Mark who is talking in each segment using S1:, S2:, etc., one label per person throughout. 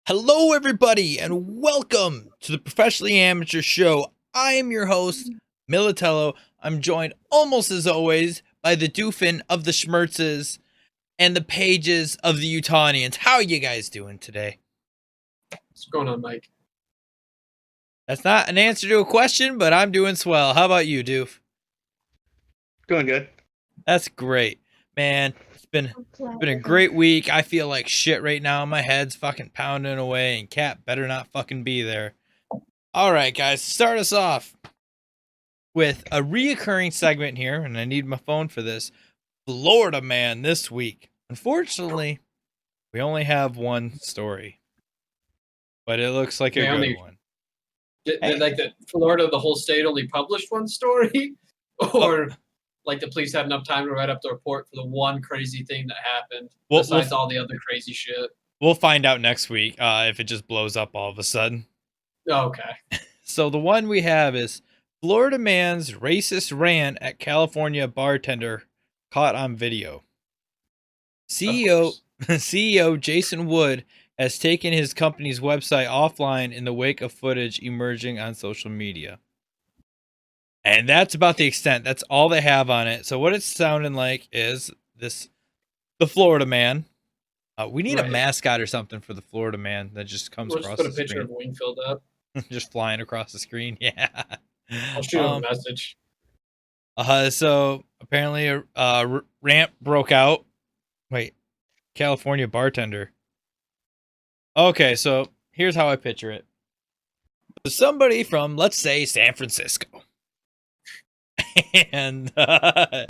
S1: Hello, everybody, and welcome to the Professionally Amateur Show. I am your host, Militello. I'm joined, almost as always, by the Doofin of the Schmertzes and the Pages of the Utonians. How are you guys doing today?
S2: What's going on, Mike?
S1: That's not an answer to a question, but I'm doing swell. How about you, Doof?
S3: Going good.
S1: That's great, man. It's been a great week. I feel like shit right now. My head's fucking pounding away, and Cat better not fucking be there. All right, guys, start us off with a reoccurring segment here, and I need my phone for this. Florida Man this week. Unfortunately, we only have one story, but it looks like a good one.
S2: Like the Florida, the whole state only published one story, or like the police had enough time to write up the report for the one crazy thing that happened, besides all the other crazy shit.
S1: We'll find out next week if it just blows up all of a sudden.
S2: Okay.
S1: So the one we have is Florida man's racist rant at California bartender caught on video. CEO Jason Wood has taken his company's website offline in the wake of footage emerging on social media. And that's about the extent. That's all they have on it. So what it's sounding like is the Florida Man. We need a mascot or something for the Florida Man that just comes across the screen.
S2: Just put a picture of Wingfield up.
S1: Just flying across the screen. Yeah.
S2: I'll shoot him a message.
S1: So apparently a rant broke out. Wait, California bartender. Okay, so here's how I picture it. Somebody from, let's say, San Francisco. And I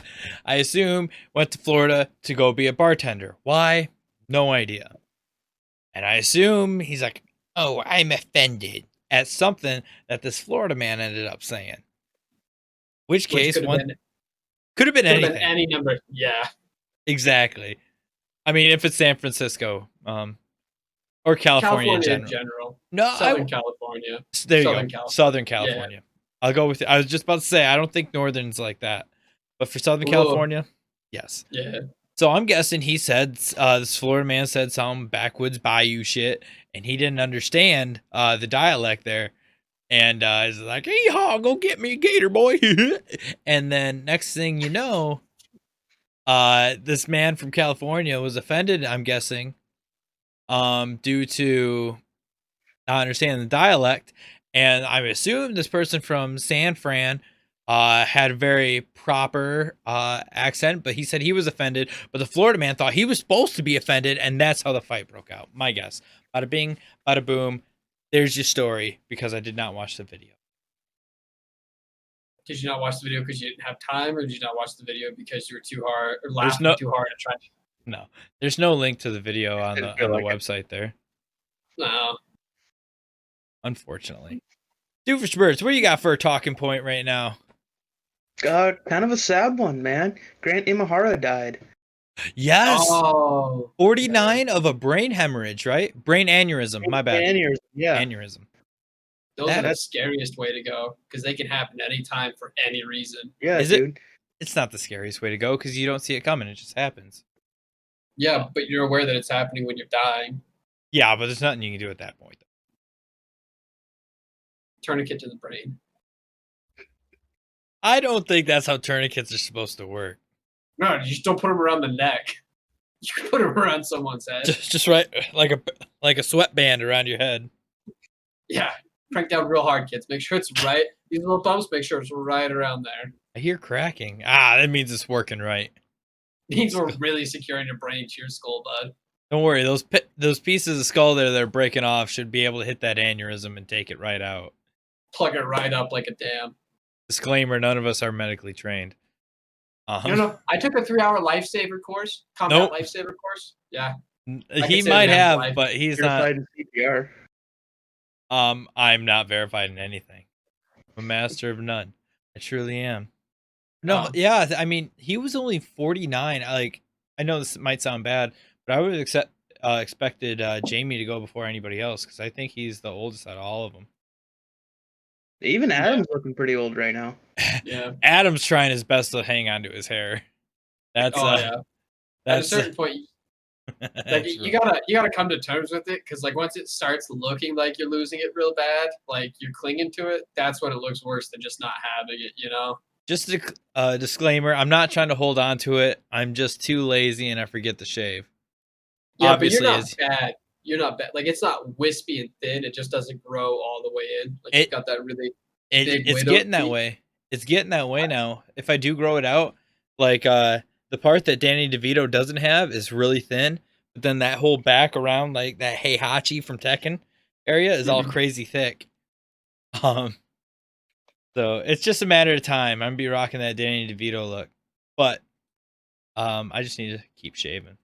S1: assume went to Florida to go be a bartender. Why? No idea. And I assume he's like, oh, I'm offended at something that this Florida man ended up saying. Which case, could have been anything.
S2: Been any number. Yeah.
S1: Exactly. I mean, if it's San Francisco, or California in general. No,
S2: Southern California.
S1: There you go. California. Southern California. Yeah. I'll go with it. I was just about to say, I don't think Northern's like that. But for Southern California, yes.
S2: Yeah.
S1: So I'm guessing he said, this Florida man said some backwoods bayou shit, and he didn't understand the dialect there. And he's like, hey, go get me a gator, boy. And then next thing you know, this man from California was offended, I'm guessing, due to not understanding the dialect. And I assume this person from San Fran had a very proper accent, but he said he was offended. But the Florida man thought he was supposed to be offended, and that's how the fight broke out. My guess. Bada bing, bada boom. There's your story, because I did not watch the video.
S2: Did you not watch the video because you didn't have time, or did you not watch the video because you were too hard or laughing too hard at trying?
S1: No, there's no link to the video on the website there.
S2: No.
S1: Unfortunately. Doofus Birds, what do you got for a talking point right now?
S3: Kind of a sad one, man. Grant Imahara died.
S1: Yes.
S2: Oh,
S1: 49 of a brain hemorrhage, right? Brain aneurysm. My bad.
S3: Aneurysm, yeah.
S1: Aneurysm.
S2: Those are the scariest way to go, because they can happen anytime for any reason.
S3: Yeah, dude.
S1: It's not the scariest way to go because you don't see it coming. It just happens.
S2: Yeah, but you're aware that it's happening when you're dying.
S1: Yeah, but there's nothing you can do at that point.
S2: Tourniquet to the brain.
S1: I don't think that's how tourniquets are supposed to work.
S2: No, you just don't put them around the neck. You can put them around someone's head.
S1: Just right, like a sweatband around your head.
S2: Yeah, crank down real hard, kids. Make sure it's right. These little bumps, make sure it's right around there.
S1: I hear cracking. That means it's working right.
S2: It means we're really securing your brain to your skull, bud.
S1: Don't worry, those pieces of skull there that are breaking off should be able to hit that aneurysm and take it right out.
S2: Plug it right up like a dam.
S1: Disclaimer, none of us are medically trained.
S2: No, I took a 3-hour lifesaver course. Combat lifesaver course. Yeah.
S1: He might have, but he's not.
S3: CPR.
S1: I'm not verified in anything. I'm a master of none. I truly am. No, yeah, I mean, he was only 49. Like, I know this might sound bad, but I would have expected Jamie to go before anybody else, because I think he's the oldest out of all of them.
S3: Even Adam's looking pretty old right now.
S2: Yeah.
S1: Adam's trying his best to hang on to his hair. That's
S2: At a certain point, Like you gotta come to terms with it, because like once it starts looking like you're losing it real bad, like you're clinging to it, that's when it looks worse than just not having it, you know?
S1: Just a disclaimer, I'm not trying to hold on to it. I'm just too lazy and I forget to shave.
S2: Yeah, but you're
S1: Obviously,
S2: not bad. You're not bad. Like it's not wispy and thin. It just doesn't grow all the way in. Like you've
S1: it
S2: got that really big
S1: it's
S2: widow
S1: getting that
S2: peak.
S1: way. It's getting that way now. If I do grow it out, like the part that Danny DeVito doesn't have is really thin, but then that whole back around like that Heihachi from Tekken area is all
S2: Mhm.
S1: crazy thick. Um so it's just a matter of time. I'm gonna be rocking that Danny DeVito look. But I just need to keep shaving.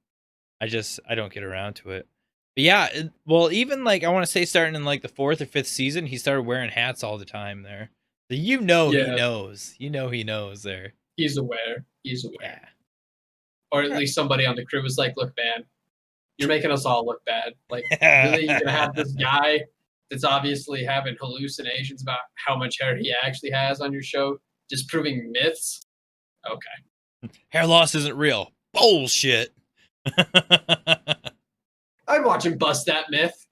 S1: I don't get around to it. But yeah, well, even like I want to say starting in like the 4th or 5th season, he started wearing hats all the time there. So he
S2: Yeah,
S1: knows. He knows there.
S2: he's aware. He's aware.
S1: Yeah.
S2: Or at least somebody on the crew was like, "Look, man, you're making us all look bad. Like, really, you're gonna have this guy that's obviously having hallucinations about how much hair he actually has on your show, disproving myths? Okay,
S1: Hair loss isn't real. Bullshit.
S2: I'd watch him bust that myth.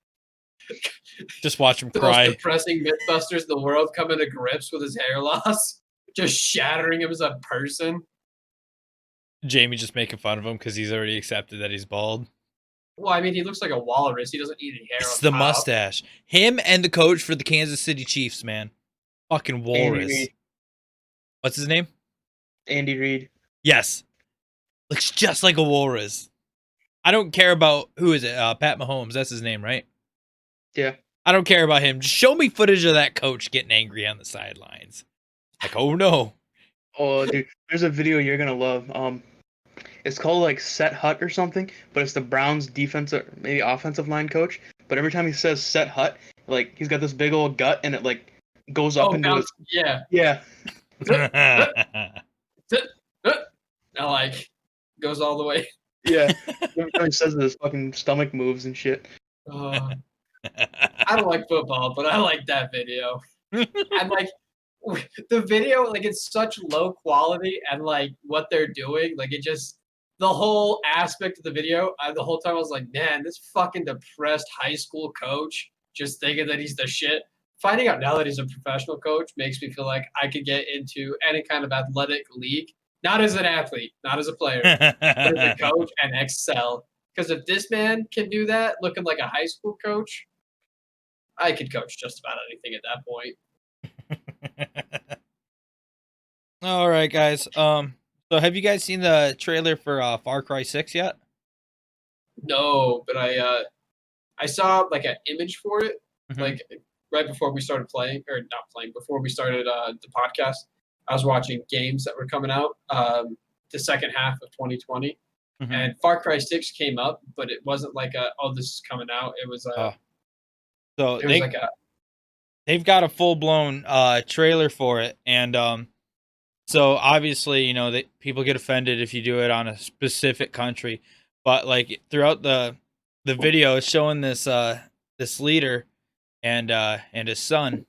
S1: Just watch him
S2: The most
S1: cry.
S2: depressing mythbusters in the world coming to grips with his hair loss, just shattering him as a person.
S1: Jamie just making fun of him because he's already accepted that he's bald.
S2: Well, I mean, he looks like a walrus. He doesn't need any hair
S1: It's
S2: on
S1: the
S2: top.
S1: mustache. Him and the coach for the Kansas City Chiefs, man. Fucking
S3: Andy
S1: walrus.
S3: Reid.
S1: What's his name?
S3: Andy Reid.
S1: Yes. Looks just like a walrus. I don't care about who is it? Pat Mahomes. That's his name, right?
S3: Yeah.
S1: I don't care about him. Just show me footage of that coach getting angry on the sidelines. Like, oh no.
S3: Oh, dude, there's a video you're gonna love. It's called like Set Hut or something, but it's the Browns defensive, maybe offensive line coach. But every time he says Set Hut, like he's got this big old gut, and it like goes up
S2: Oh,
S3: into his.
S2: bounce. Yeah.
S3: Yeah,
S2: Now, like, goes all the way.
S3: yeah. Every time he says it, his fucking stomach moves and shit.
S2: Uh, I don't like football, but I like that video. And like the video, like it's such low quality, and like what they're doing, like it just the whole aspect of the video. The whole time I was like, man, this fucking depressed high school coach just thinking that he's the shit. Finding out now that he's a professional coach makes me feel like I could get into any kind of athletic league, not as an athlete, not as a player, but as a coach and excel. Because if this man can do that, looking like a high school coach, I could coach just about anything at that point.
S1: All right, guys. So have you guys seen the trailer for Far Cry 6 yet?
S2: No, but I saw like an image for it,
S1: Mhm.
S2: like right before we started playing, or not playing, before we started the podcast. I was watching games that were coming out the second half of 2020,
S1: Mhm.
S2: and Far Cry 6 came up, but it wasn't like oh, this is coming out. It was
S1: So
S2: it was like a
S1: they've got a full blown trailer for it, and so obviously people get offended if you do it on a specific country, but like throughout the video, it's showing this leader and his son,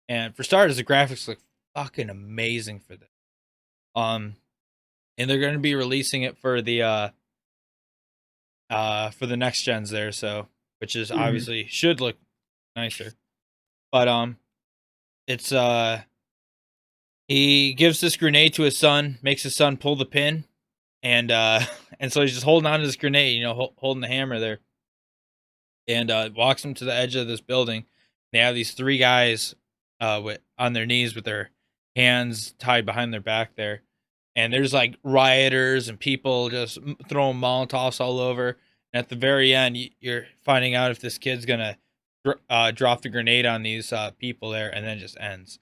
S1: and for starters, the graphics look fucking amazing for this. And they're going to be releasing it for the next gens there, so which is obviously should look nicer. But it's he gives this grenade to his son, makes his son pull the pin, and and so he's just holding on to this grenade, holding the hammer there, and walks him to the edge of this building. They have these three guys on their knees with their hands tied behind their back there, and there's like rioters and people just throwing Molotovs all over. And at the very end, you're finding out if this kid's gonna drop the grenade on these people there, and then it just ends.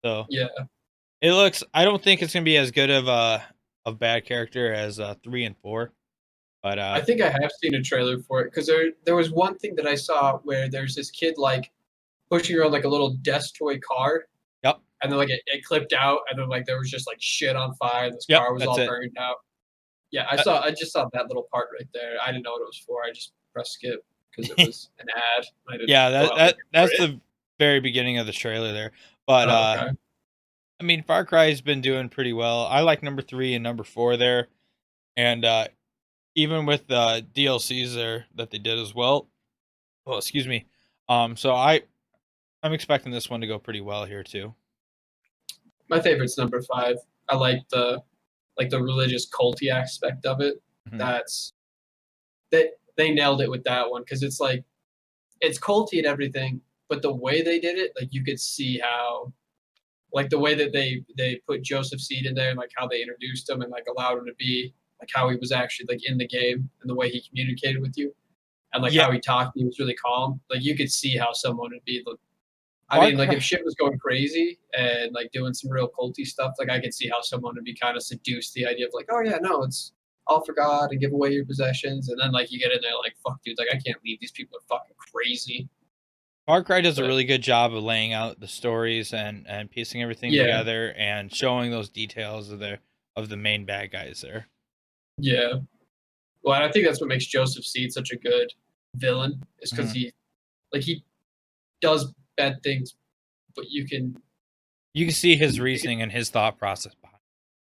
S1: So
S2: yeah.
S1: it looks. I don't think it's gonna be as good of a bad character as 3 and 4, but
S2: I think I have seen a trailer for it, because there was one thing that I saw where there's this kid like pushing around like a little desk toy car,
S1: yep,
S2: and then like it clipped out, and then like there was just like shit on fire, and this
S1: yep,
S2: car was
S1: that's
S2: all
S1: it.
S2: burned out. Yeah, I just saw that little part right there. I didn't know what it was for. I just pressed skip because it was an ad. I didn't
S1: Yeah,
S2: go out looking for
S1: that's
S2: it.
S1: the very beginning of the trailer there. But
S2: Oh, okay.
S1: I mean, Far Cry's been doing pretty well. I like number 3 and number 4 there, and even with the DLCs there that they did as well. Well, excuse me. So I'm expecting this one to go pretty well here too.
S2: My favorite's number 5. I like the religious culty aspect of it.
S1: Mhm.
S2: That's that they nailed it with that one because it's like it's culty and everything, but the way they did it, like you could see how, like the way that they put Joseph Seed in there and like how they introduced him and like allowed him to be like how he was actually like in the game and the way he communicated with you and like
S1: Yeah.
S2: how he talked, he was really calm. Like you could see how someone would be. I
S1: Far
S2: mean, like
S1: Cry-
S2: if shit was going crazy and like doing some real culty stuff, like I could see how someone would be kind of seduced the idea of like, oh yeah, no, it's all for God and give away your possessions, and then like you get in there like, fuck, dude, like I can't leave. These people are fucking crazy.
S1: Far Cry does a
S2: But
S1: really good job of laying out the stories and piecing everything
S2: yeah,
S1: together and showing those details of the main bad guys there.
S2: yeah. Well, and I think that's what makes Joseph Seed such a good villain, is because he does bad things, but you can
S1: see his reasoning and his thought process behind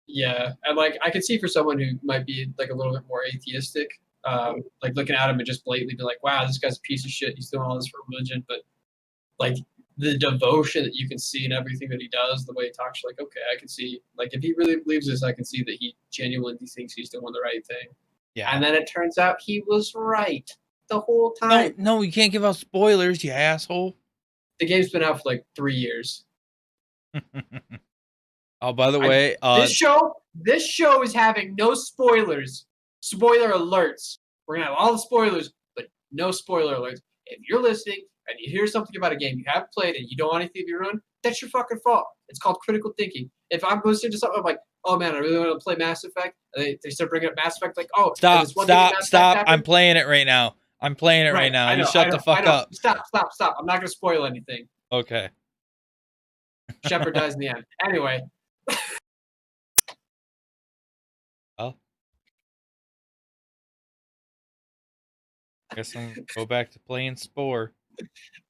S1: it.
S2: yeah, and like I could see for someone who might be like a little bit more atheistic, like looking at him and just blatantly be like, wow, this guy's a piece of shit. He's doing all this for religion, but like the devotion that you can see in everything that he does, the way he talks, like, okay, I can see, like, if he really believes this, I can see that he genuinely thinks he's doing the right thing.
S1: Yeah.
S2: And then it turns out he was right the whole time.
S1: No, you can't give out spoilers, you asshole.
S2: The game's been out for like 3 years.
S1: Oh, by the way,
S2: this show is having no spoilers. Spoiler alerts. We're gonna have all the spoilers, but no spoiler alerts. If you're listening and you hear something about a game you haven't played and you don't want anything to be ruined, that's your fucking fault. It's called critical thinking. If I'm listening to something, I'm like, oh man, I really want to play Mass Effect, and they start bringing up Mass Effect, like, oh,
S1: stop.
S2: Happened.
S1: I'm playing it right now. Right now. You shut the fuck up.
S2: Stop. I'm not gonna spoil anything.
S1: Okay.
S2: Shepard dies in the end. Anyway.
S1: Well, I guess I'm go back to playing Spore.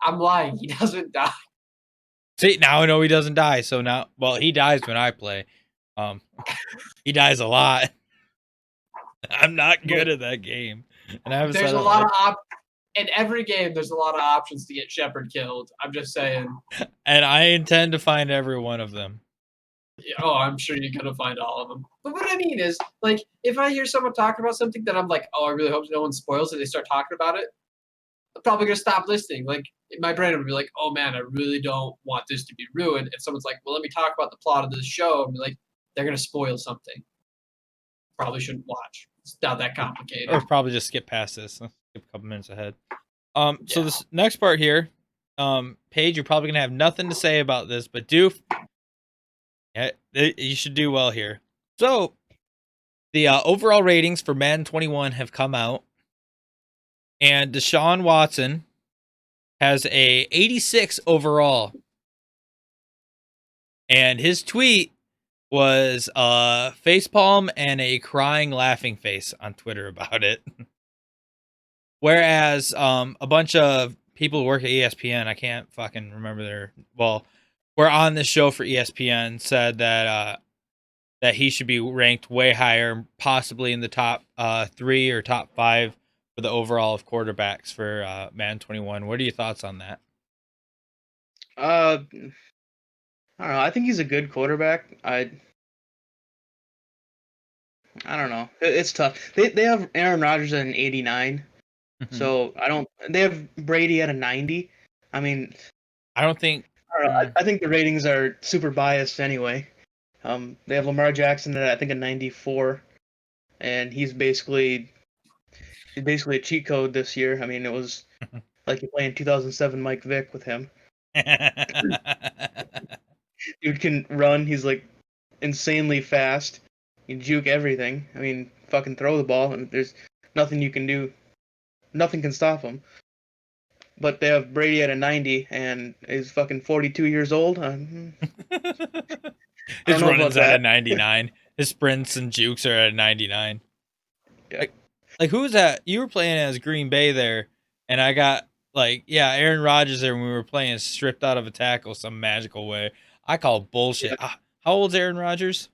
S2: I'm lying. He doesn't die.
S1: See, now I know he doesn't die. So now, well, he dies when I play. He dies a lot. I'm not good at that game, and I haven't.
S2: There's a lot of in every game. There's a lot of options to get Shepard killed. I'm just saying.
S1: And I intend to find every one of them.
S2: Oh, I'm sure you're gonna find all of them. But what I mean is, like, if I hear someone talking about something that I'm like, oh, I really hope no one spoils it, they start talking about it, I'm probably gonna stop listening. Like, my brain would be like, oh man, I really don't want this to be ruined. If someone's like, well, let me talk about the plot of this show, and be like, they're gonna spoil something. Probably shouldn't watch. It's not that complicated.
S1: Or probably just skip past this. Skip a couple minutes ahead. So this next part here, Paige, you're probably gonna have nothing to say about this, but Doof, yeah, you should do well here. So, the overall ratings for Madden 21 have come out, and Deshaun Watson has a 86 overall, and his tweet was facepalm and a crying laughing face on Twitter about it. Whereas a bunch of people who work at ESPN, I can't fucking remember we're on this show for ESPN, said that that he should be ranked way higher, possibly in the top 3 or top 5 for the overall of quarterbacks for Madden 21. What are your thoughts on that?
S3: I don't know. I think he's a good quarterback. I don't know. It's tough. They have Aaron Rodgers at an 89.
S1: Mm-hmm.
S3: So they have Brady at a 90. I mean,
S1: I don't think.
S3: I think the ratings are super biased anyway. They have Lamar Jackson at I think a 94, and he's basically a cheat code this year. I mean, it was like you're playing 2007 Mike Vick with him. Dude can run. He's like insanely fast. You juke everything. I mean, fucking throw the ball, and there's nothing you can do. Nothing can stop him. But they have Brady at a 90, and he's fucking 42 years old.
S1: His running's at a 99. His sprints and jukes are at a 99.
S3: Yeah.
S1: Like who's that? You were playing as Green Bay there, and I got Aaron Rodgers there when we were playing stripped out of a tackle some magical way. I call bullshit. Yeah. How old's Aaron Rodgers?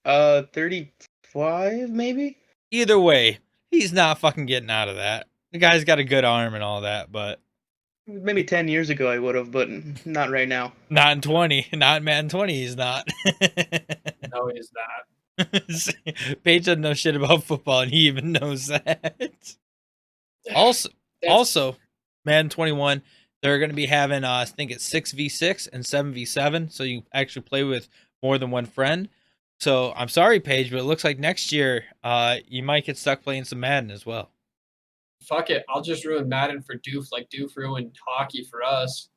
S3: 35 maybe.
S1: Either way, he's not fucking getting out of that. The guy's got a good arm and all that, but
S3: Maybe 10 years ago I would have, but not right now.
S1: not in 20. Not in Madden 20, he's not.
S2: No, he's not.
S1: Paige doesn't know shit about football, and he even knows that. Also,
S2: That's-
S1: also, Madden 21, they're going to be having, I think it's 6v6 and 7v7, so you actually play with more than one friend. So I'm sorry, Paige, but it looks like next year, you might get stuck playing some Madden as well.
S2: Fuck it. I'll just ruin Madden for Doof, like Doof ruined hockey for us.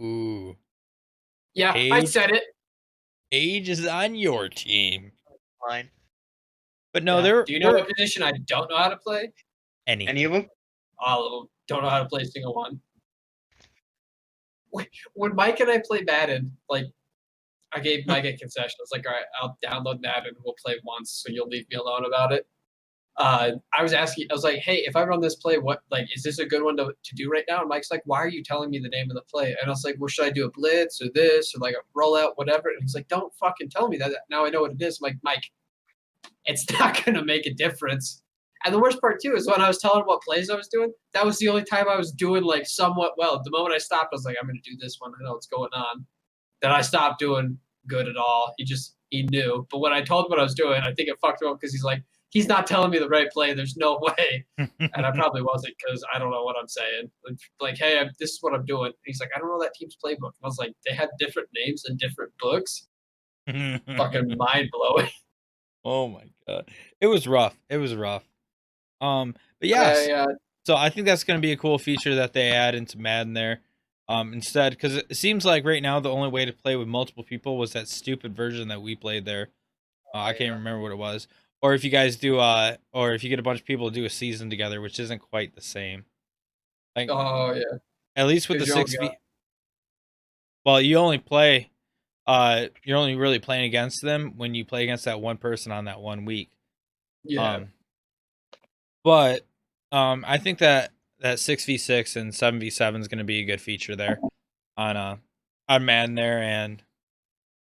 S1: Ooh,
S2: Yeah, I
S1: Paige?
S2: said it.
S1: Paige is on your team,
S3: Fine.
S1: but no,
S2: Yeah.
S1: they're
S2: Do you know what position I don't know how to play?
S1: any.
S3: Any of them?
S2: All of them. Don't know how to play a single one. When Mike and I play Madden, like, I gave Mike a concession. I was like, all right, I'll download Madden. We'll play once, so you'll leave me alone about it. I was like, hey, if I run this play, what, like, is this a good one to do right now? And Mike's like, why are you telling me the name of the play? And I was like, well, should I do a blitz or this or like a rollout, whatever? And he's like, don't fucking tell me that. Now I know what it is. I'm like, Mike, it's not going to make a difference. And the worst part, too, is when I was telling him what plays I was doing, that was the only time I was doing, like, somewhat well. The moment I stopped, I was like, I'm going to do this one. I know what's going on. Then I stopped doing good at all. He knew. But when I told him what I was doing, I think it fucked him up because he's like, he's not telling me the right play. There's no way. And I probably wasn't because I don't know what I'm saying. Like, hey, this is what I'm doing. And he's like, I don't know that team's playbook. And I was like, they have different names and different books. Fucking mind blowing.
S1: Oh my god, it was rough. It was rough. But yes, so I think that's going to be a cool feature that they add into Madden there. Instead, because it seems like right now the only way to play with multiple people was that stupid version that we played there. I can't remember what it was. Or if you guys do, or if you get a bunch of people to do a season together, which isn't quite the same. Like,
S2: Oh yeah.
S1: at least with the
S2: 'Cause you
S1: 6v.
S2: only
S1: Well, you only play. You're only really playing against them when you play against that one person on that one week.
S2: Yeah.
S1: But I think that 6v6 and 7v7 is going to be a good feature there on Madden there, and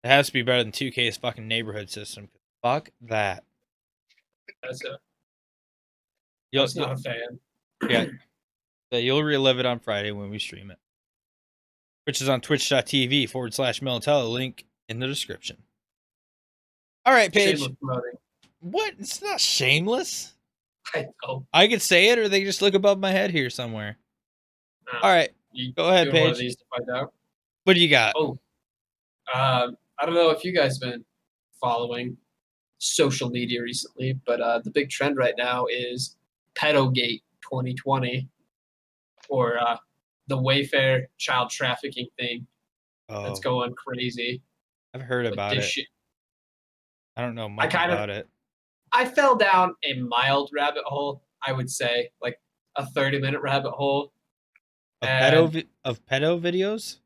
S1: it has to be better than 2K's fucking neighborhood system. Fuck that.
S2: That's it.
S1: You'll,
S2: That's not a fan.
S1: yeah, you'll relive it on Friday when we stream it, which is on twitch.tv/Militello. Link in the description. All right, Paige.
S2: Shameless promoting.
S1: What? It's not shameless.
S2: I know.
S1: I could say it, or they just look above my head here somewhere. All right,
S2: You
S1: go ahead,
S2: doing one of
S1: Paige.
S2: these to find out?
S1: What do you got?
S2: Oh, I don't know if you guys have been following social media recently, but the big trend right now is Pedogate 2020, or the Wayfair child trafficking thing that's going crazy.
S1: I've heard about it.
S2: Shit.
S1: I don't know much about it.
S2: I fell down a mild rabbit hole, I would say, like a 30-minute rabbit hole.
S1: Of pedo videos?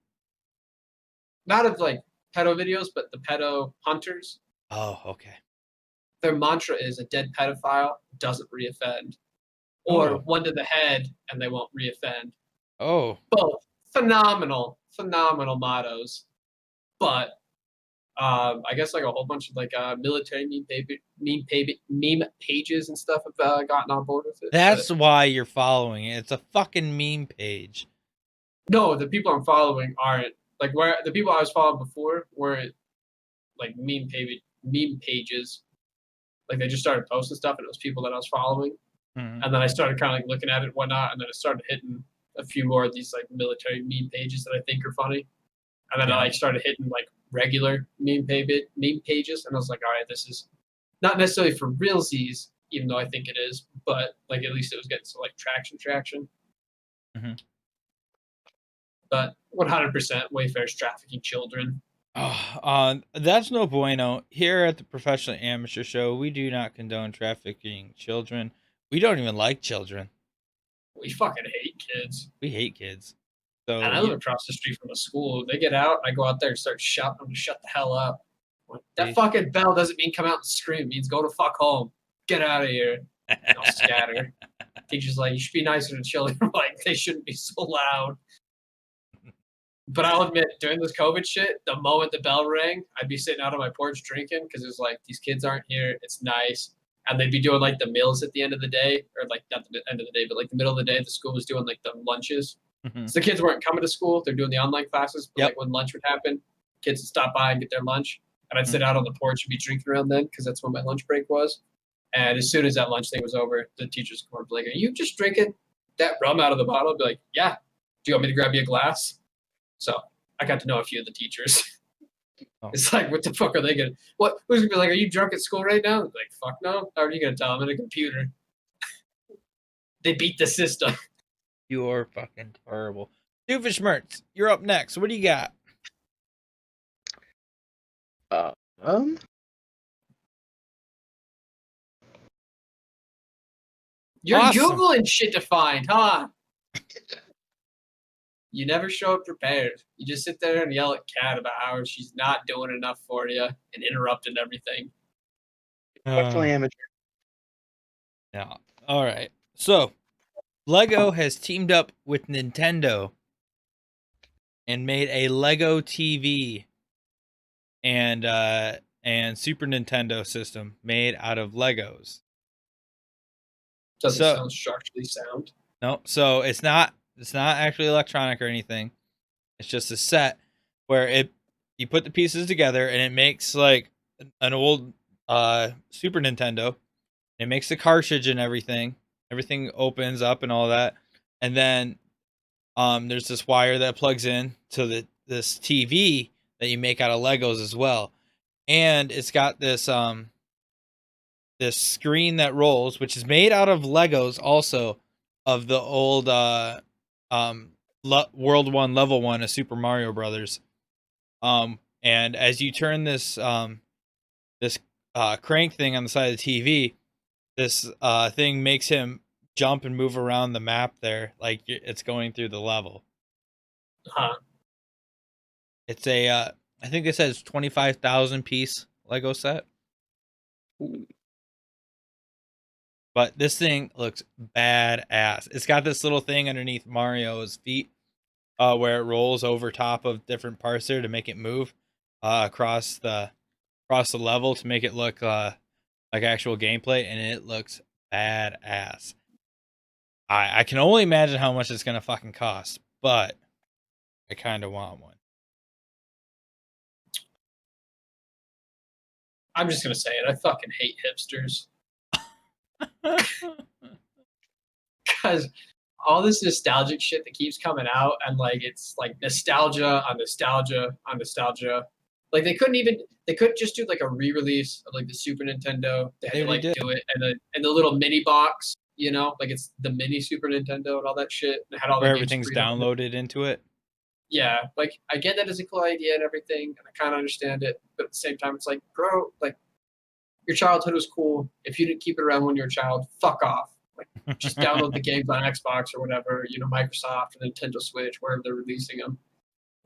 S2: Not of like pedo videos, but the pedo hunters.
S1: Oh, okay.
S2: Their mantra is a dead pedophile doesn't reoffend. Or one to the head and they won't reoffend.
S1: Oh.
S2: Both phenomenal mottos. But I guess like a whole bunch of like military meme pages and stuff have gotten on board with it.
S1: That's why you're following it. It's a fucking meme page.
S2: No, the people I'm following aren't like where the people I was following before weren't like meme pages. Like they just started posting stuff and it was people that I was following.
S1: Mm-hmm.
S2: And then I started kind of like looking at it and whatnot, and then I started hitting a few more of these like military meme pages that I think are funny. And then I like started hitting like regular meme pages, and I was like, all right, this is not necessarily for realsies, even though I think it is, but like at least it was getting some like traction.
S1: Mm-hmm.
S2: But 100% Wayfair's trafficking children.
S1: That's no bueno. Here at the Professional Amateur Show, we do not condone trafficking children. We don't even like children.
S2: We fucking hate kids.
S1: We hate kids. So,
S2: and I live across the street from a school. They get out, I go out there and start shouting them to shut the hell up. That fucking bell doesn't mean come out and scream. It means go to fuck home. Get out of here. I'll scatter. Teacher's like, you should be nicer to children. Like, they shouldn't be so loud. But I'll admit, during this COVID shit, the moment the bell rang, I'd be sitting out on my porch drinking because it was like, these kids aren't here. It's nice. and they'd be doing like the meals at the end of the day, or like not the end of the day, but like the middle of the day, the school was doing like the lunches.
S1: Mm-hmm.
S2: So the kids weren't coming to school; they're doing the online classes. But
S1: Yep.
S2: like when lunch would happen, kids would stop by and get their lunch, and I'd sit out on the porch and be drinking around then because that's when my lunch break was. And as soon as that lunch thing was over, the teachers would be like, "Are you just drinking that rum out of the bottle?" I'd be like, "Yeah. Do you want me to grab you a glass?" So I got to know a few of the teachers. Oh. It's like, what the fuck are they gonna? What? Who's gonna be like? Are you drunk at school right now? Like, fuck no. How are you gonna tell? I'm in a computer. They beat the system.
S1: You're fucking terrible. Doofenshmirtz, you're up next. What do you got?
S2: You're Googling shit to find, huh? You never show up prepared. You just sit there and yell at Kat about how she's not doing enough for you and interrupting everything.
S3: Definitely amateur.
S1: Yeah. All right. So, Lego has teamed up with Nintendo and made a Lego TV and Super Nintendo system made out of Legos.
S2: Doesn't sound structurally sound.
S1: No, so it's not actually electronic or anything. It's just a set where you put the pieces together and it makes like an old Super Nintendo. It makes the cartridge and everything. Everything opens up and all that. And then there's this wire that plugs in to this TV that you make out of Legos as well. And it's got this this screen that rolls, which is made out of Legos also, of the old World 1 Level 1 of Super Mario Brothers. And as you turn this this crank thing on the side of the TV, this thing makes him jump and move around the map there like it's going through the level.
S2: Huh.
S1: It's a I think it says 25,000 piece Lego set.
S3: Ooh.
S1: But this thing looks badass. It's got this little thing underneath Mario's feet where it rolls over top of different parts there to make it move across the level to make it look like actual gameplay, and it looks badass. I can only imagine how much it's gonna fucking cost, but I kind of want one.
S2: I'm just gonna say it. I fucking hate hipsters. Because all this nostalgic shit that keeps coming out, and like it's like nostalgia on nostalgia on nostalgia. Like they couldn't just do like a re-release of like the Super Nintendo. They had to like do it and the little mini box, you know, like it's the mini Super Nintendo and all that shit. And it had all
S1: where everything's downloaded into it.
S2: Yeah, like I get that it's a cool idea and everything, and I kind of understand it, but at the same time, it's like, bro, like your childhood was cool. If you didn't keep it around when you were a child, fuck off. Like, just download the games on Xbox or whatever, you know, Microsoft or Nintendo Switch, wherever they're releasing them.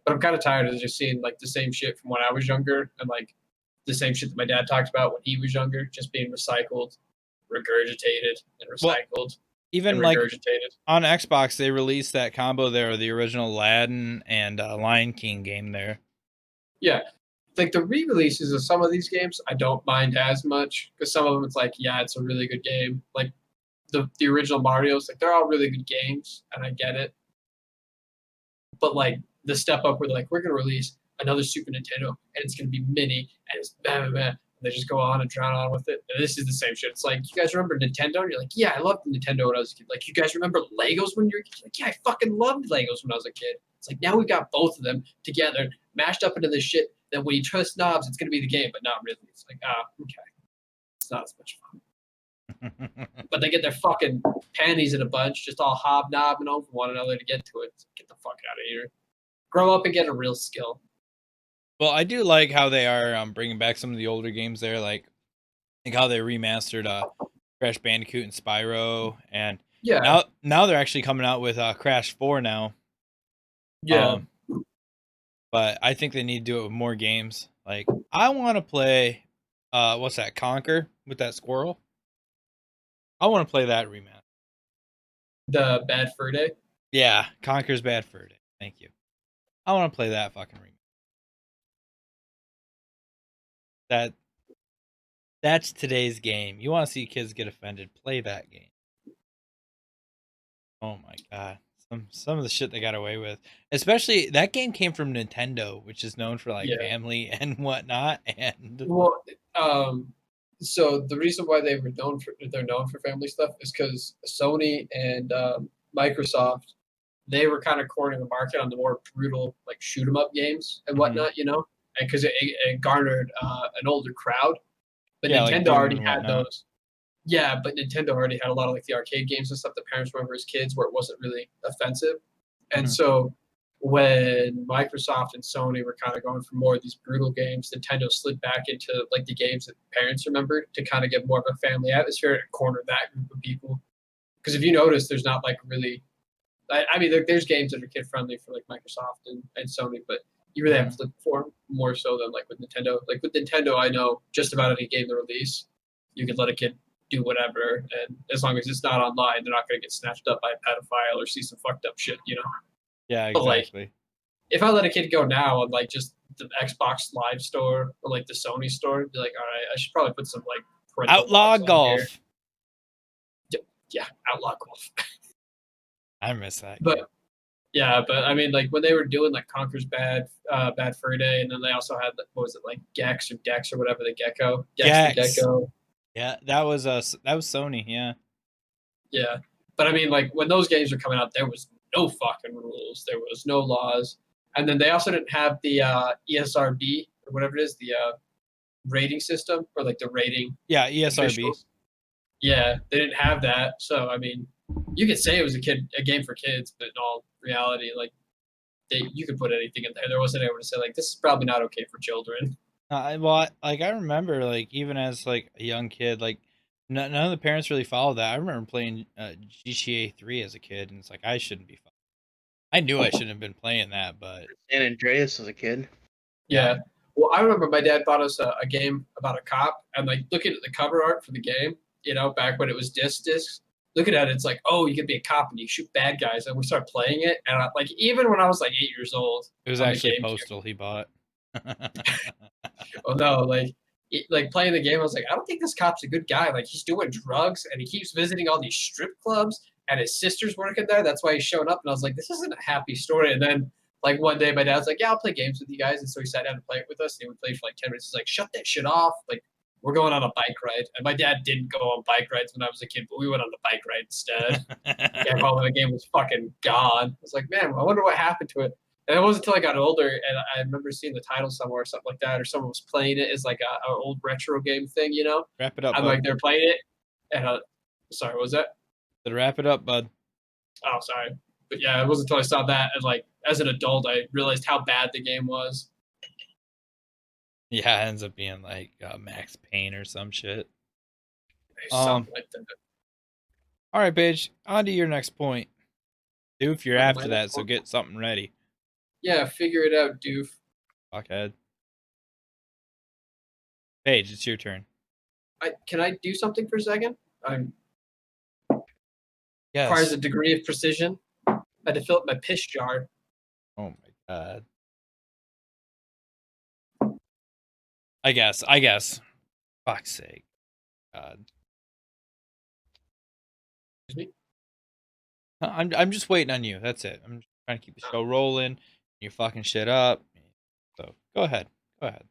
S2: But I'm kind of tired of just seeing like the same shit from when I was younger, and like the same shit that my dad talked about when he was younger, just being recycled, regurgitated, and recycled. Well,
S1: even like on Xbox, they released that combo there, the original Aladdin and Lion King game there.
S2: Yeah, like the re-releases of some of these games, I don't mind as much because some of them it's like, yeah, it's a really good game. Like the original Mario's, like they're all really good games, and I get it. But like the step up where they're like, we're gonna release another Super Nintendo and it's gonna be mini and it's blah, blah, blah. They just go on and drown on with it. And this is the same shit. It's like, you guys remember Nintendo? And you're like, yeah, I loved Nintendo when I was a kid. Like, you guys remember Legos when you were a kid? Like, yeah, I fucking loved Legos when I was a kid. It's like, now we've got both of them together, mashed up into this shit that when you twist knobs, it's going to be the game, but not really. It's like, okay. It's not as much fun. But they get their fucking panties in a bunch, just all hobnobbing over one another to get to it. So get the fuck out of here. Grow up and get a real skill.
S1: Well, I do like how they are bringing back some of the older games there, like how they remastered Crash Bandicoot and Spyro, and
S2: yeah,
S1: now they're actually coming out with Crash 4 now.
S2: Yeah,
S1: but I think they need to do it with more games. Like I want to play, what's that, Conquer with that squirrel? I want to play that remaster.
S2: The Bad Fur Day.
S1: Yeah, Conquer's Bad Fur Day. Thank you. I want to play that fucking remaster. That's today's game. You want to see kids get offended? Play that game. Oh my god. Some of the shit they got away with. Especially that game came from Nintendo, which is known for like
S2: Yeah.
S1: family and whatnot. And
S2: Well, so the reason why they're known for family stuff is because Sony and Microsoft, they were kind of cornering the market on the more brutal like shoot 'em up games and whatnot, you know, and because it garnered an older crowd. But
S1: yeah, like
S2: Nintendo
S1: Doom
S2: already
S1: and
S2: had
S1: whatnot.
S2: those. Yeah, but Nintendo already had a lot of like the arcade games and stuff that parents remember as kids where it wasn't really offensive. And
S1: Mhm.
S2: so when Microsoft and Sony were kind of going for more of these brutal games, Nintendo slid back into like the games that parents remembered to kind of get more of a family atmosphere and corner that group of people. Because if you notice, there's not like really, I mean, there's games that are kid friendly for like Microsoft and Sony, but you really have to look for them more so than like with Nintendo. Like with Nintendo, I know just about any game they release, you could let a kid do whatever, and as long as it's not online, they're not going to get snatched up by a pedophile or see some fucked up shit, you know.
S1: Yeah,
S2: But like,
S1: exactly.
S2: if I let a kid go now on like just the Xbox Live store or like the Sony store, be like, all right, I should probably put some like parental
S1: Outlaw
S2: locks on here.
S1: Golf.
S2: Yeah, Outlaw Golf.
S1: I miss that.
S2: But yeah, but I mean, like when they were doing like Conker's Bad Fur Day, and then they also had what was it like Gex or Dex or whatever the Gecko, Gex the
S1: Gex.
S2: Gecko.
S1: Yeah, that was Sony. Yeah.
S2: Yeah, but I mean, like when those games were coming out, there was no fucking rules. There was no laws, and then they also didn't have the ESRB or whatever it is, the rating system or like the rating.
S1: Yeah, ESRB.
S2: Officials. Yeah, they didn't have that. So I mean, you could say it was a game for kids, but in all reality, like you could put anything in there. There wasn't able to say like this is probably not okay for children.
S1: Well, like I remember, like even as like a young kid, like none of the parents really followed that. I remember playing GTA 3 as a kid, and it's like I shouldn't be. I knew I shouldn't have been playing that, but
S3: San Andreas as a kid.
S2: Yeah. Well, I remember my dad bought us a game about a cop, and like looking at the cover art for the game, you know, back when it was discs. Looking at it, it's like, oh, you could be a cop and you shoot bad guys, and we started playing it, and like even when I was like 8 years old,
S1: it was
S2: on the
S1: actually
S2: GameCube,
S1: Postal he bought.
S2: oh no, like playing the game, I was like, I don't think this cop's a good guy. Like he's doing drugs and he keeps visiting all these strip clubs, and his sister's working there. That's why he's showing up. And I was like, this isn't a happy story. And then like one day, my dad's like, yeah, I'll play games with you guys. And so he sat down to play it with us. And we played for like 10 minutes. He's like, shut that shit off. Like we're going on a bike ride. And my dad didn't go on bike rides when I was a kid, but we went on the bike ride instead. Came home and the game was fucking gone. I was like, man, I wonder what happened to it. And it wasn't until I got older, and I remember seeing the title somewhere or something like that, or someone was playing it as like a old retro game thing, you know.
S1: Wrap it up,
S2: I'm
S1: bud.
S2: like, they're playing it, and sorry, what was that?
S1: Wrap it up, bud.
S2: Oh, sorry, but yeah, it wasn't until I saw that, and like as an adult, I realized how bad the game was.
S1: Yeah, it ends up being like Max Payne or some shit.
S2: Something like that.
S1: All right, Paige, on to your next point. Doof, you're
S2: My
S1: after
S2: next
S1: that, so
S2: point?
S1: get something ready.
S2: Yeah, figure it out, doof.
S1: Fuckhead. Paige, it's your turn.
S2: Can I do something for a second?
S1: Yes.
S2: Requires a degree of precision. I had to fill up my piss jar.
S1: Oh my god. I guess. Fuck's sake. God.
S2: Excuse me?
S1: I'm just waiting on you. That's it. I'm just trying to keep the show rolling. You're fucking shit up. So go ahead. Go ahead.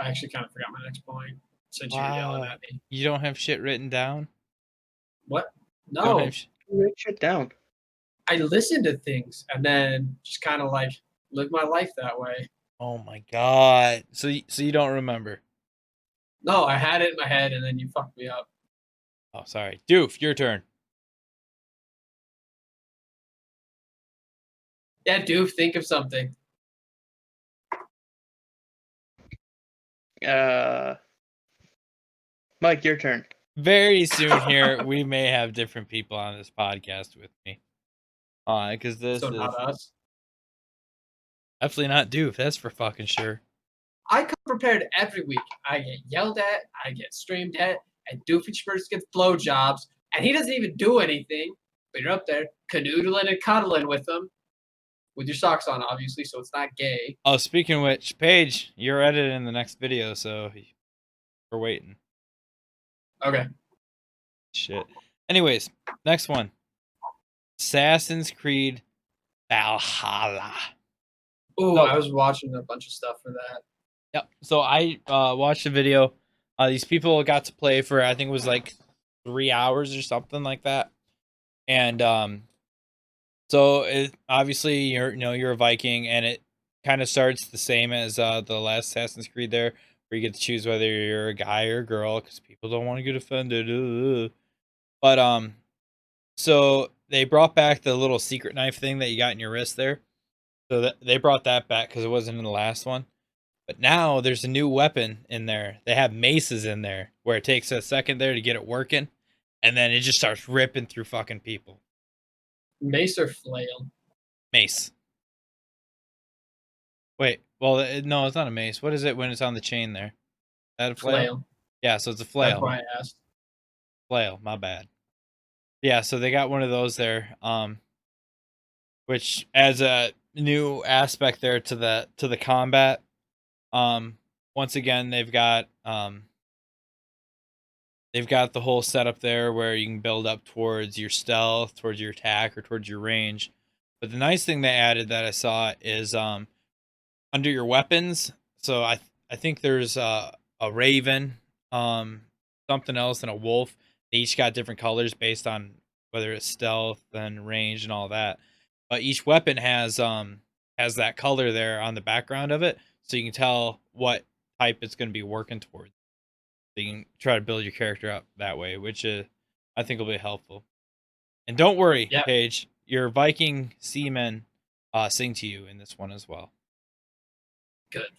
S2: I actually kind of forgot my next point since you're yelling at me.
S1: You don't have shit written down?
S2: What?
S1: You don't
S2: No.
S1: have
S3: Write shit down.
S2: I listen to things and then just kind of like live my life that way.
S1: Oh my god. So you don't remember?
S2: No, I had it in my head and then you fucked me up.
S1: Oh, sorry. Doof, your turn.
S2: Yeah, doof, think of something.
S3: Mike, your turn.
S1: Very soon here, we may have different people on this podcast with me. Because this
S2: So
S1: is
S2: not us.
S1: definitely not Doof. That's for fucking sure.
S2: I come prepared every week. I get yelled at, I get screamed at, and Doofenshmirtz gets blowjobs, and he doesn't even do anything. But you're up there canoodling and cuddling with him, with your socks on, obviously, so it's not gay.
S1: Oh, speaking of which, Paige, you're edited in the next video, so We're waiting.
S2: Okay.
S1: Shit. Anyways, next one. Assassin's Creed Valhalla.
S2: Oh,
S1: So,
S2: I was watching a bunch of stuff for that.
S1: yep. So I watched the video. These people got to play for, I think it was like 3 hours or something like that. And so it, obviously you're a Viking, and it kind of starts the same as the last Assassin's Creed there, where you get to choose whether you're a guy or a girl, because people don't want to get offended. But so they brought back the little secret knife thing that you got in your wrist there. So that they brought that back because it wasn't in the last one. But now there's a new weapon in there. They have maces in there where it takes a second there to get it working, and then it just starts ripping through fucking people.
S2: Mace or flail?
S1: Mace. Wait, well, no, it's not a mace. What is it when it's on the chain there? Is that a flail?
S2: Flail.
S1: Yeah, so it's a
S2: That's
S1: flail.
S2: why I asked.
S1: Flail, my bad. Yeah, so they got one of those there, which adds a new aspect there to the combat. Once again, they've got the whole setup there where you can build up towards your stealth, towards your attack, or towards your range. But the nice thing they added that I saw is under your weapons. So I think there's a raven, something else, and a wolf. They each got different colors based on whether it's stealth and range and all that. But each weapon has that color there on the background of it, so you can tell what type it's going to be working towards. So you can try to build your character up that way, which I think will be helpful. And don't worry,
S2: Yep.
S1: Paige, your Viking seamen sing to you in this one as well.
S2: Good.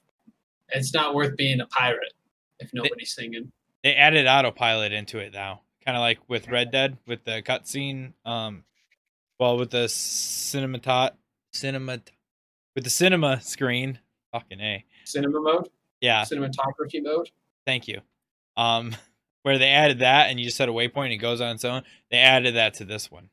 S2: It's not worth being a pirate if nobody's singing.
S1: They added autopilot into it now, kind of like with Red Dead with the cutscene. With the cinema screen. Fucking A.
S2: Cinema mode?
S1: Yeah.
S2: Cinematography mode?
S1: Thank you. Where they added that and you just set a waypoint and it goes on its own. They added that to this one.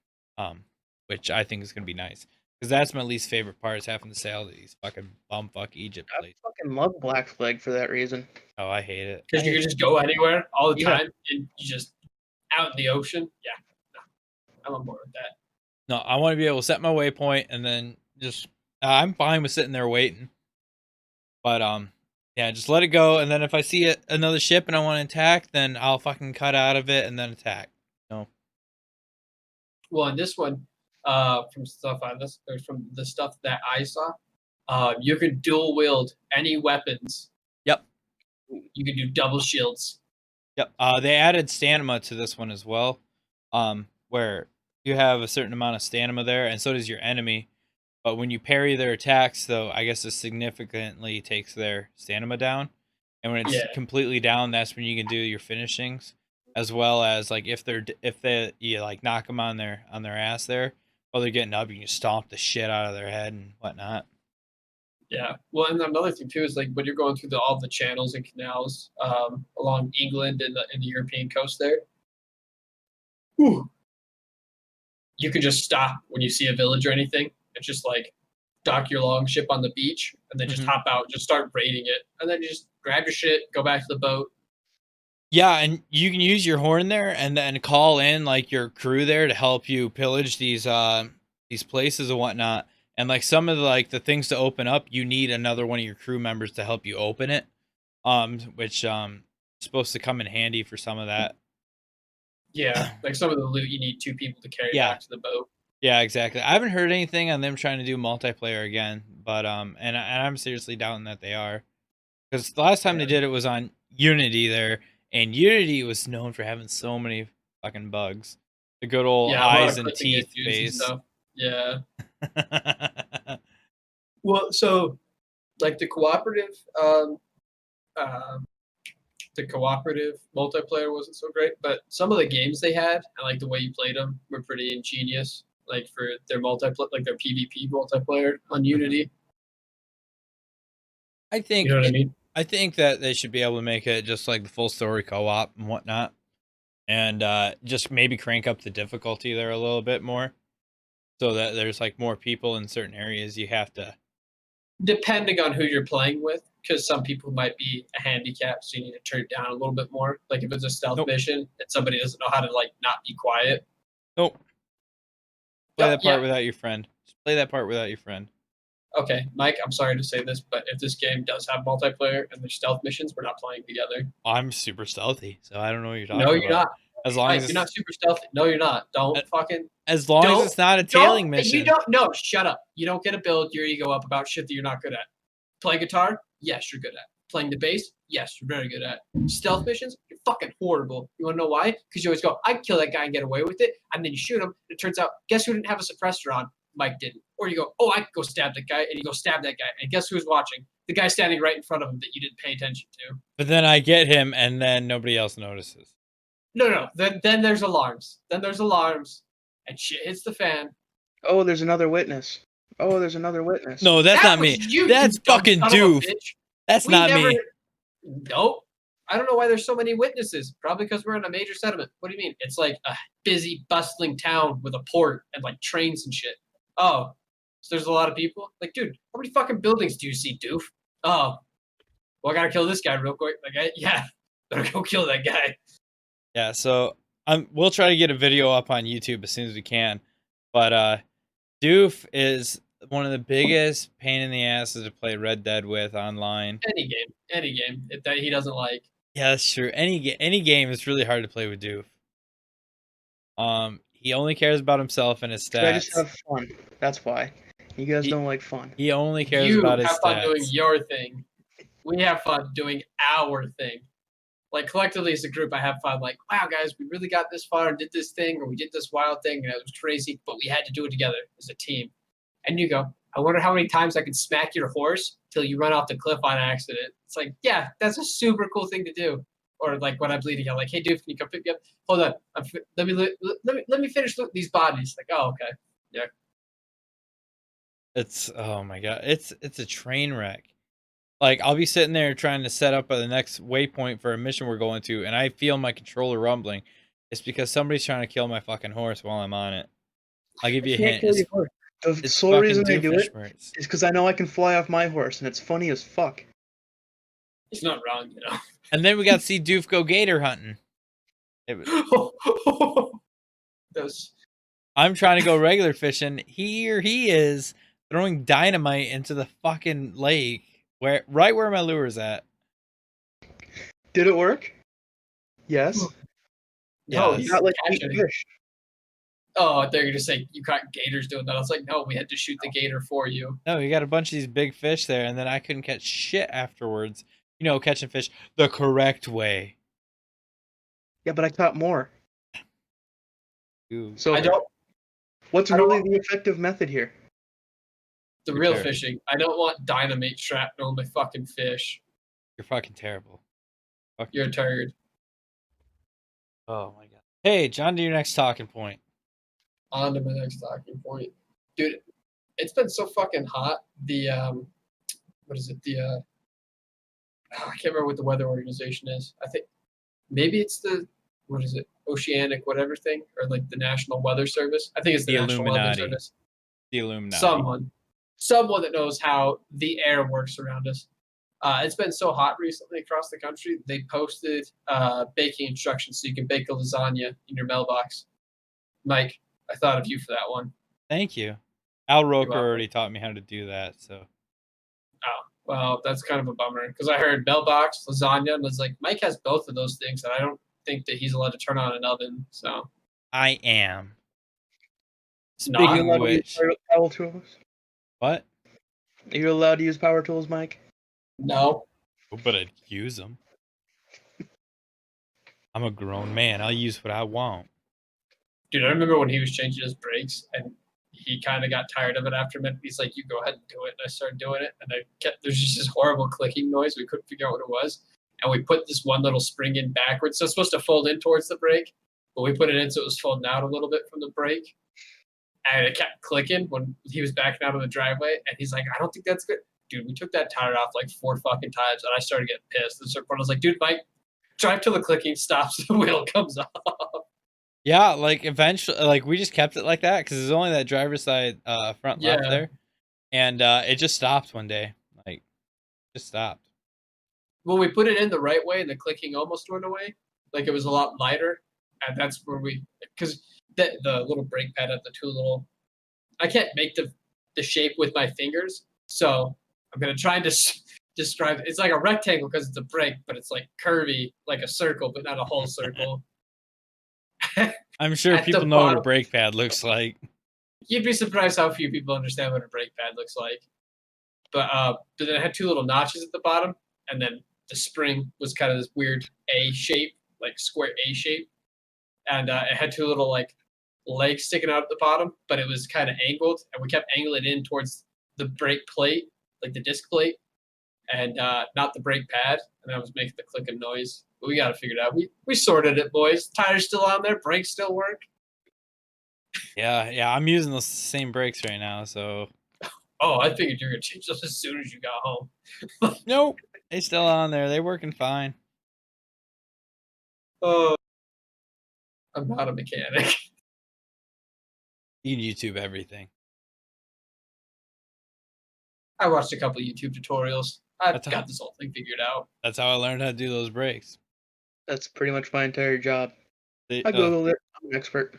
S1: Which I think is gonna be nice. Because that's my least favorite part, is having to sail to these fucking bumfuck Egypt
S3: I
S1: places.
S3: fucking love Black Flag for that reason.
S1: Oh, I hate it.
S2: Because you can just go anywhere all the
S3: Yeah.
S2: time and you just out in the ocean. Yeah. No. I'm on board with that.
S1: No, I want to be able to set my waypoint and then just I'm fine with sitting there waiting. But yeah, just let it go, and then if I see another ship and I want to attack, then I'll fucking cut out of it and then attack. No.
S2: Well, in this one, from stuff on this, or from the stuff that I saw, you can dual wield any weapons.
S1: Yep.
S2: You can do double shields.
S1: Yep. They added stamina to this one as well, where you have a certain amount of stamina there, and so does your enemy. But when you parry their attacks, though, I guess it significantly takes their stamina down. And when it's completely down, that's when you can do your finishings, as well as like if you like knock them on their ass there while they're getting up, you can stomp the shit out of their head and whatnot.
S2: Yeah. Well, and another thing too is like when you're going through all the channels and canals along England and the European coast there. Whew, you can just stop when you see a village or anything. It's just like dock your longship on the beach and then just hop out, just start raiding it, and then you just grab your shit, go back to the boat.
S1: Yeah, and you can use your horn there and then call in like your crew there to help you pillage these places and whatnot. And like some of the things to open up, you need another one of your crew members to help you open it. Which supposed to come in handy for some of that.
S2: Yeah, like some of the loot you need two people to carry back to the boat.
S1: Yeah, exactly. I haven't heard anything on them trying to do multiplayer again, but and I'm seriously doubting that they are, because the last time they did it was on Unity there, and Unity was known for having so many fucking bugs. The good old eyes and teeth face.
S2: Yeah. Well, so like the cooperative multiplayer wasn't so great, but some of the games they had and like the way you played them were pretty ingenious. Like for their their PvP multiplayer on Unity.
S1: I think,
S2: you know what I mean?
S1: I think that they should be able to make it just like the full story co-op and whatnot, and just maybe crank up the difficulty there a little bit more, so that there's like more people in certain areas you have to.
S2: Depending on who you're playing with, because some people might be a handicap, so you need to turn it down a little bit more. Like if it's a stealth
S1: Nope.
S2: mission and somebody doesn't know how to like not be quiet.
S1: Nope. Play
S2: Yep,
S1: that part
S2: yeah.
S1: without your friend. Just play that part without your friend.
S2: Okay, Mike, I'm sorry to say this, but if this game does have multiplayer and there's stealth missions, we're not playing together.
S1: I'm super stealthy, so I don't know what you're talking
S2: No,
S1: about.
S2: you're not.
S1: As long
S2: Mike,
S1: as
S2: you're not super stealthy. No, you're not. Don't fucking.
S1: as long as it's not a tailing mission.
S2: You don't. No, shut up. You don't get to build your ego up about shit that you're not good at. Playing guitar? Yes, you're good at. Playing the bass? Yes, you're very good at. Stealth missions? You're fucking horrible. You want to know why? Because you always go, I'd kill that guy and get away with it. And then you shoot him. And it turns out, guess who didn't have a suppressor on? Mike didn't. Or you go, oh, I could go stab that guy. And you go stab that guy. And guess who's watching? The guy standing right in front of him that you didn't pay attention to.
S1: But then I get him, and then nobody else notices.
S2: No. Then there's alarms. Then there's alarms. And shit hits the fan.
S3: Oh, there's another witness. Oh, there's another witness.
S1: No, that's
S2: That
S1: not me.
S2: was you,
S1: That's
S2: you dumb
S1: fucking
S2: son of a
S1: Doof.
S2: bitch.
S1: That's
S2: We
S1: not
S2: never-
S1: me.
S2: Nope. I don't know why there's so many witnesses. Probably because we're in a major settlement. What do you mean? It's like a busy, bustling town with a port and like trains and shit. Oh, so there's a lot of people? Like, dude, how many fucking buildings do you see, Doof? Oh, well, I gotta kill this guy real quick. Like, yeah, better go kill that guy.
S1: Yeah, so we'll try to get a video up on YouTube as soon as we can. But Doof is one of the biggest pain in the asses to play Red Dead with online.
S2: Any game that he doesn't like.
S1: Yeah, that's true. Any game is really hard to play with Doof. He only cares about himself and his stats.
S3: I just have fun. That's why. You guys don't like fun.
S1: He only cares
S2: You
S1: about his
S2: have
S1: stats.
S2: fun doing your thing. We have fun doing our thing. Like collectively as a group, I have fun. Like, wow, guys, we really got this far and did this thing, or we did this wild thing, and it was crazy, but we had to do it together as a team. And you go, I wonder how many times I can smack your horse till you run off the cliff on accident. It's like, yeah, that's a super cool thing to do. Or like when I'm bleeding, I'm like, hey, dude, can you come pick me up? Hold on, let me finish these bodies. Like, oh, okay, yeah.
S1: It's oh my god, it's a train wreck. Like I'll be sitting there trying to set up the next waypoint for a mission we're going to, and I feel my controller rumbling. It's because somebody's trying to kill my fucking horse while I'm on it. I'll give you a hint.
S3: The sole reason I do it
S1: Doofenshmirtz.
S3: is because I know I can fly off my horse, and it's funny as fuck.
S2: He's not wrong, you know.
S1: And then we got to see Doof go gator hunting. It was,
S2: Those.
S1: I'm trying to go regular fishing. Here he is throwing dynamite into the fucking lake, right where my lure's at.
S3: Did it work? Yes.
S2: No,
S1: Yes.
S2: he's
S3: Not like
S2: catching.
S3: fish.
S2: Oh, they're gonna say you caught gators doing that. I was like, no, we had to shoot the gator for you.
S1: No, you got a bunch of these big fish there, and then I couldn't catch shit afterwards. You know, catching fish the correct way.
S3: Yeah, but I caught more.
S1: Ooh.
S3: So
S2: I don't.
S3: what's
S2: I don't
S3: really
S2: want-
S3: the effective method here?
S2: The
S1: You're
S2: real
S1: terrible.
S2: fishing. I don't want dynamite shrapnel on my fucking fish.
S1: You're fucking terrible. Fuck
S2: You're
S1: you.
S2: a turd.
S1: Oh my god. Hey, John, to your next talking point.
S2: On to my next talking point, dude. It's been so fucking hot. The what is it? The I can't remember what the weather organization is. I think maybe it's the what is it? Oceanic whatever thing, or like the National Weather Service. I think it's the
S1: The
S2: National Weather
S1: Illuminati.
S2: Service.
S1: The Illuminati.
S2: Someone that knows how the air works around us. It's been so hot recently across the country. They posted baking instructions so you can bake a lasagna in your mailbox. Mike, I thought of you for that one.
S1: Thank you. Al Roker
S2: welcome.
S1: already taught me how to do that, so.
S2: Well, that's kind of a bummer because I heard mailbox, lasagna, and was like, Mike has both of those things, and I don't think that he's allowed to turn on an oven. So
S1: I am.
S2: Not
S3: Are you
S1: Speaking
S3: allowed
S1: of
S3: to use
S1: which,
S3: power tools?
S1: what?
S3: Are you allowed to use power tools, Mike?
S2: no.
S1: Oh, but I'd use them. I'm a grown man. I'll use what I want.
S2: Dude, I remember when he was changing his brakes and he kind of got tired of it after a minute. He's like, you go ahead and do it. And I started doing it. And there's just this horrible clicking noise. We couldn't figure out what it was. And we put this one little spring in backwards. So it's supposed to fold in towards the brake. But we put it in so it was folding out a little bit from the brake. And it kept clicking when he was backing out of the driveway. And he's like, I don't think that's good. Dude, we took that tire off like 4 fucking times. And I started getting pissed. And so I was like, dude, Mike, drive till the clicking stops. The wheel comes off.
S1: Yeah, like eventually, like we just kept it like that because there's only that driver's side front left
S2: Yeah.
S1: there, and it just stopped one day. Like, just stopped.
S2: when we put it in the right way, the clicking almost went away. Like it was a lot lighter, and that's where because the little brake pad had the two little. I can't make the shape with my fingers, so I'm gonna try and describe it. It's like a rectangle because it's a brake, but it's like curvy, like a circle, but not a whole circle.
S1: I'm sure people know what a brake pad looks like.
S2: You'd be surprised how few people understand what a brake pad looks like. But then it had two little notches at the bottom, and then the spring was kind of this weird A shape, like square A shape, and it had two little like legs sticking out at the bottom, but it was kind of angled, and we kept angling it in towards the brake plate, like the disc plate, and not the brake pad, and that was making the clicking noise. But we got to figure it out. We sorted it, boys. Tires still on there, brakes still work.
S1: Yeah, I'm using the same brakes right now, so.
S2: Oh, I figured you were gonna change those as soon as you got home.
S1: Nope, they still on there. They're working fine.
S2: Oh, I'm not a mechanic.
S1: You can YouTube everything.
S2: I watched a couple YouTube tutorials. I've got this whole thing figured out.
S1: That's how I learned how to do those brakes.
S3: That's pretty much my entire job. I googled it. I'm an expert.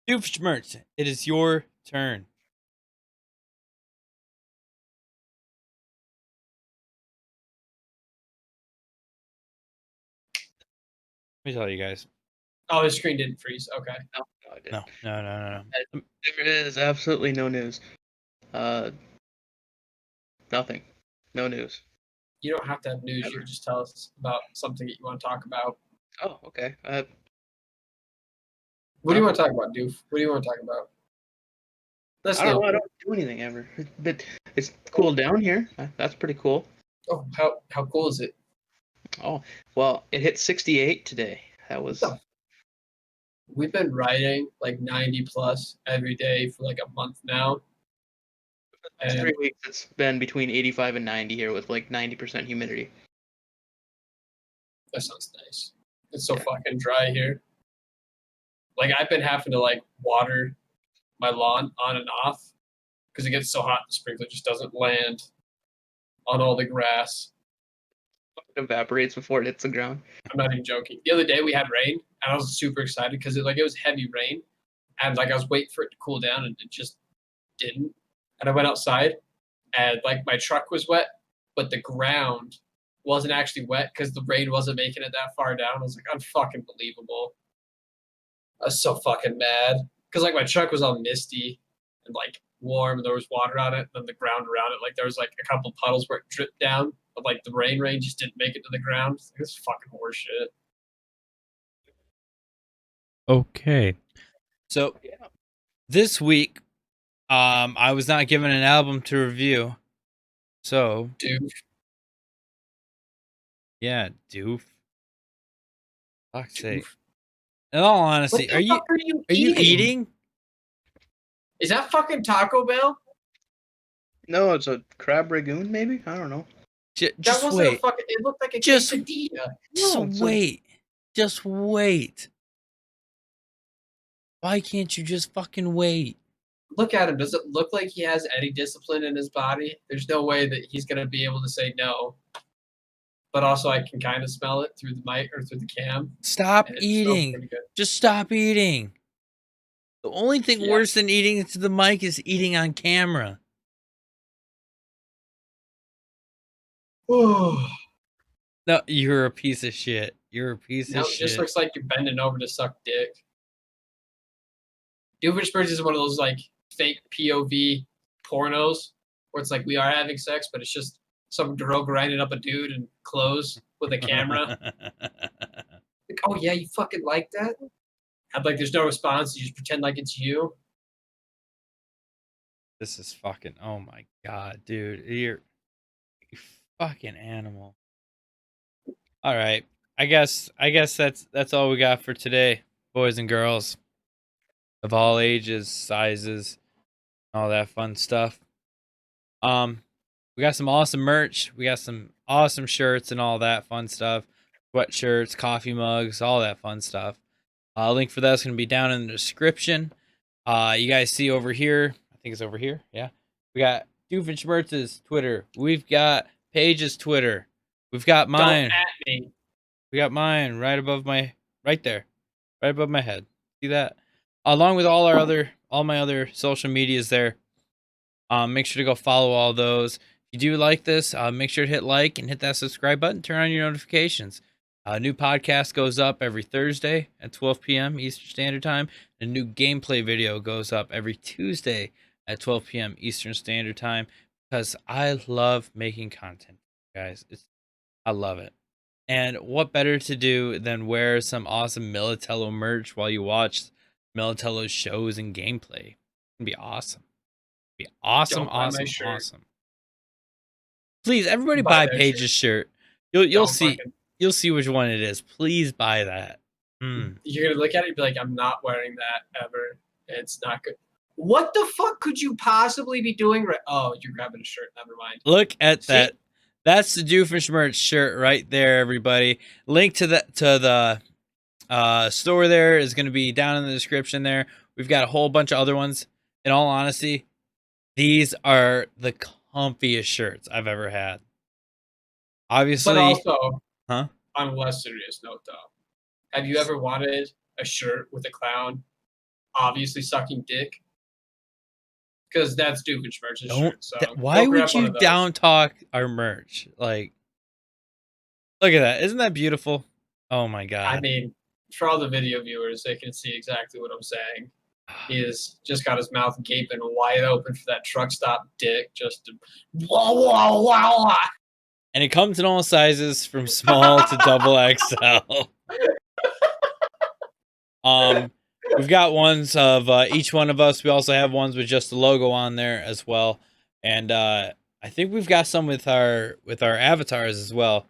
S1: Doofschmerz, it is your turn. Let me tell you guys.
S2: Oh, his screen didn't freeze. Okay.
S3: No, I didn't.
S1: No.
S3: There is absolutely no news. Nothing. No news.
S2: You don't have to have news. You can just tell us about something that you want to talk about.
S3: Oh, okay.
S2: What do you want to talk about, Doof? What do you want to talk about?
S3: I don't know. I don't do anything ever. But it's cool down here. That's pretty cool.
S2: Oh, how cool is it?
S3: Oh, well, it hit 68 today. That was.
S2: We've been riding like 90 plus every day for like a month now.
S3: And 3 weeks it's been between 85 and 90 here with like 90% humidity.
S2: That sounds nice. It's so fucking dry here. Like I've been having to like water my lawn on and off because it gets so hot the sprinkler just doesn't land on all the grass.
S3: It evaporates before it hits the ground.
S2: I'm not even joking. The other day we had rain and I was super excited because it was heavy rain and like I was waiting for it to cool down and it just didn't. And I went outside and like my truck was wet, but the ground wasn't actually wet because the rain wasn't making it that far down. I was like, unfucking believable. I was so fucking mad because like my truck was all misty and like warm and there was water on it. And then the ground around it, like there was like a couple puddles where it dripped down, but like the rain just didn't make it to the ground. It's fucking horseshit.
S1: Okay. So this week, I was not given an album to review. So
S2: Doof.
S1: Yeah, doof. Fuck's sake. In all honesty, are you eating?
S2: Is that fucking Taco Bell?
S3: No, it's a crab ragoon, maybe? I don't know.
S1: Just wait.
S2: It looked like a quesadilla.
S1: Just wait. Just wait. Why can't you just fucking wait?
S2: Look at him. Does it look like he has any discipline in his body? There's no way that he's going to be able to say no. But also, I can kind of smell it through the mic or through the cam.
S1: Stop eating. Just stop eating. The only thing worse than eating into the mic is eating on camera. No, you're a piece of shit. You're a piece of shit.
S2: It just looks like you're bending over to suck dick. Doofenshmirtz is one of those like fake POV pornos where it's like we are having sex, but it's just some girl grinding up a dude in clothes with a camera. Like, oh yeah, you fucking like that? And like there's no response, you just pretend like it's you.
S1: This is fucking, oh my god, dude. You're fucking animal. All right. I guess that's all we got for today, boys and girls of all ages, sizes, all that fun stuff. We got some awesome merch. We got some awesome shirts and all that fun stuff. Sweatshirts, coffee mugs, all that fun stuff. Link for that's going to be down in the description. You guys see over here, I think it's over here. Yeah. We got Doofenshmirtz's Twitter. We've got Paige's Twitter. We've got mine.
S2: Don't at me.
S1: We got mine right above my, right there, right above my head. See that? Along with all my other social medias there. Make sure to go follow all those. If you do like this, make sure to hit like and hit that subscribe button. Turn on your notifications. A new podcast goes up every Thursday at 12 p.m. Eastern Standard Time. A new gameplay video goes up every Tuesday at 12 p.m. Eastern Standard Time because I love making content, guys. I love it. And what better to do than wear some awesome Militello merch while you watch Militello's shows and gameplay? It'd be awesome. Be awesome,
S2: Don't buy my
S1: awesome,
S2: shirt.
S1: awesome. Please, everybody
S2: Buy
S1: buy
S2: their
S1: Paige's shirt.
S2: Don't fucking-
S1: You'll see which one it is. Please buy that.
S2: You're gonna look at it and be like, I'm not wearing that ever. It's not good. What the fuck could you possibly be doing? Oh, you're grabbing a shirt. Never mind.
S1: Look at
S2: See?
S1: that. That's the Doofenshmirtz merch shirt right there, everybody. Link to the store there is going to be down in the description there. We've got a whole bunch of other ones. In all honesty, these are the comfiest shirts I've ever had. Obviously,
S2: But also,
S1: huh?
S2: on a less serious note, though, have you ever wanted a shirt with a clown obviously sucking dick? Because that's Doofenshmirtz's shirt. So
S1: why
S2: go grab
S1: would
S2: one
S1: you
S2: of those.
S1: down talk our merch? Like, look at that. Isn't that beautiful? Oh my god.
S2: I mean, for all the video viewers, they can see exactly what I'm saying. He has just got his mouth gaping wide open for that truck stop dick. Just to, wah, wah, wah, wah.
S1: And it comes in all sizes from small to double XL. We've got ones of each one of us. We also have ones with just the logo on there as well. And I think we've got some with our avatars as well.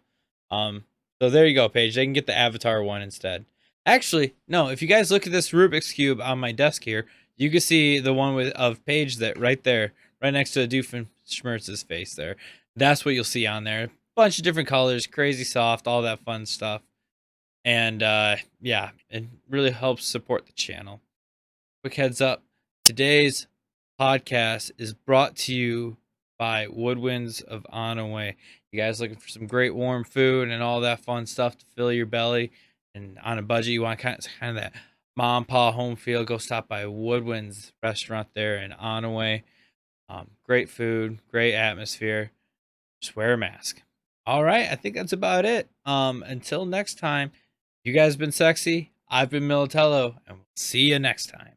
S1: So there you go, Paige. They can get the avatar one instead. Actually, no, if you guys look at this Rubik's Cube on my desk here, you can see the one of Paige that right there, right next to Doofenshmirtz's face there. That's what you'll see on there. Bunch of different colors, crazy soft, all that fun stuff. And yeah, it really helps support the channel. Quick heads up, today's podcast is brought to you by Woodwinds of Onaway. You guys looking for some great warm food and all that fun stuff to fill your belly, and on a budget, you want kind of that mom pa home feel, go stop by Woodwinds restaurant there in Onaway. Great food, great atmosphere. Just wear a mask. All right, I think that's about it. Until next time, you guys have been sexy. I've been Militello, and we'll see you next time.